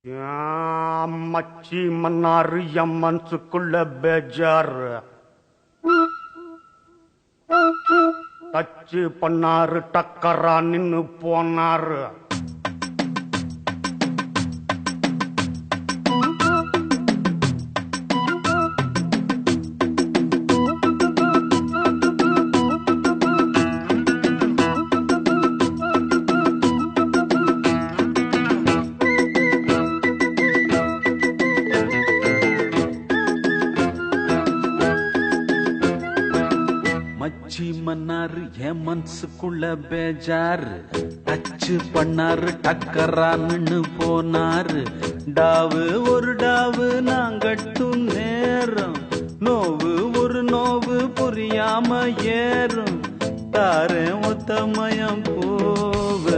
மச்சி மன்னாரு என் மனசுக்குள்ள பேஜாரு டச்சு பண்ணாரு டக்கரா நின்னு போனாரு. மச்சி மன்னாரு என் மனசுக்குள்ள பேஜாரு டச்சு பண்ணாரு டக்கரான்னு போனாரு. டாவு ஒரு டாவு நாங்கட்டும் நேரம் நோவு ஒரு நோவு புரியாம ஏறும் தாரேன் ஒத்தமயம் போவ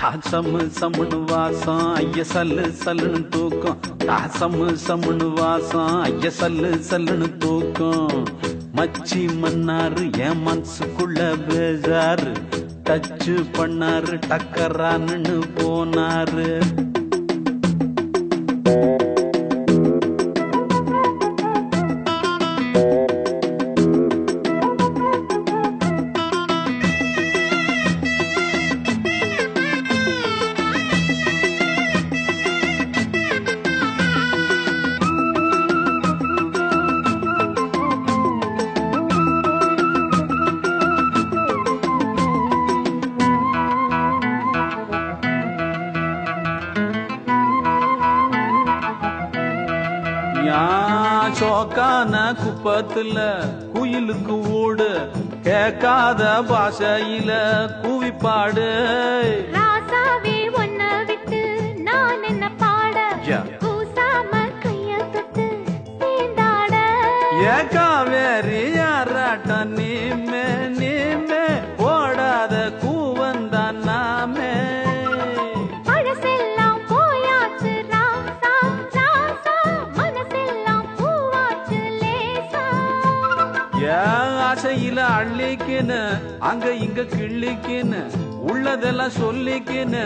தாசமு சமுனு வாசம் ஐய சல்லு சல்லுன்னு தூக்கம் தாசமு சமுனு வாசம் ஐய சல்லு சல்லுன்னு தூக்கம். மச்சி மன்னாரு என் மனசுக்குள்ள பேஜாரு டச்சு பண்ணாரு டக்கரான்னு போனாரு. சோக்கான குப்பத்துல குயிலுக்கு ஓடு கேட்காத பாஷையில கூவிப்பாடு. ராசாவே ஒன்ன விட்டு நான் என்ன பாட கூசாம கைய தொட்டு சேர்ந்தாட. ஏக்கா வேறு யாராட்ட நீமே நீமே ஓடாத கூவந்தான் நாமே. ஆசையில அள்ளிக்கின்னு அங்க இங்க கிள்ளிக்கின்னு உள்ளதெல்லாம் சொல்லிக்கின்னு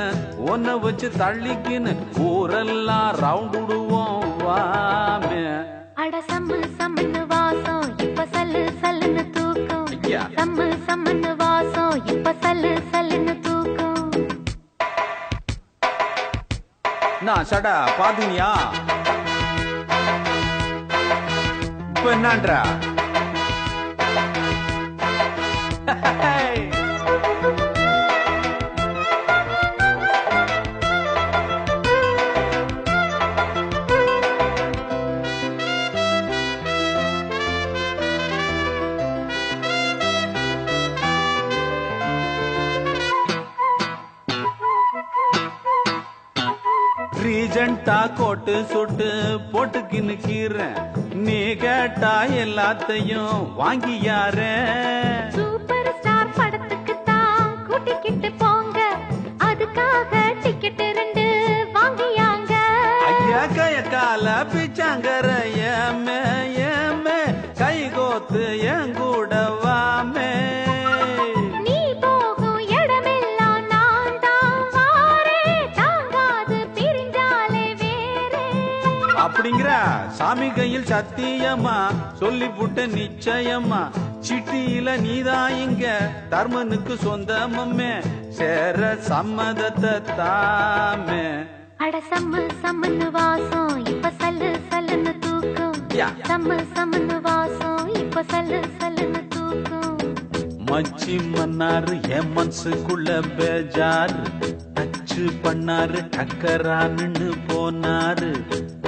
ஒன்ன வச்சு தள்ளிக்கின்னு ஊரெல்லாம் ரவுண்ட் விடுவோம் வாமே. அட சம்மு சம்மன்னு வாசம் இப்ப சல்லு சல்லுன்னு தூக்கம் சம்மு சம்மன்னு வாசம் இப்ப சல்லு சல்லுன்னு தூக்கம். நான் சடா பாத்தீங்களா இப்ப என்னன்றா ரீஜெண்டா கோட்டு சுட்டு போட்டுக்கின்னு கீறேன் நீ கேட்டா எல்லாத்தையும் வாங்கி யாரு. சூப்பர் ஸ்டார் படத்துக்கு தான் கூட்டிக்கிட்டு போங்க அதுக்காக டிக்கெட் 2 வாங்கியாங்க. ஐயா கைய கால பிச்சாங்கற ஏமே ஏமே கை கோத்து என் கூட வாமே. நீ போகும் இடமெல்லாம் நான் தான் வாரே தாங்காது பிரிஞ்சாலே வேறே. அப்படிங்கிற சாமி கையில் சத்தியமா சொல்லி புட்ட நிச்சயமா சிட்டியில நீதான் இங்க தர்மனுக்கு சொந்தமே சேர சம்மதத்தை தாமே. அட சம்மு சம்மன்னு வாசம் இப்ப சல்லு சல்லுன்னு தூக்கம் சம்மு சம்மன்னு வாசம் இப்ப சல்லு சல்லுன்னு தூக்கம். மச்சி மன்னாரு என் மனசுக்குள்ள பேஜாரு டச்சு பண்ணாரு டக்கரான்னு போனாரு.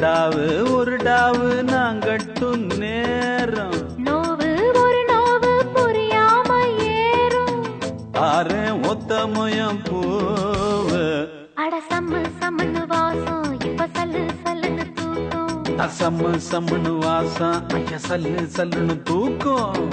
டாவு ஒரு டாவு நாங்கட்டும் நேரம் நோவு ஒரு நோவு புரியாம ஏறும் ஆரேன் ஒத்தமயம் போவ. அட சம்மு சம்மன்னு வாசம் இப்ப சல்லு சல்லுன்னு தூக்கம் சம்மு சம்முன்னு வாசம் ஐய சல்லு சல்லுன்னு தூக்கம்.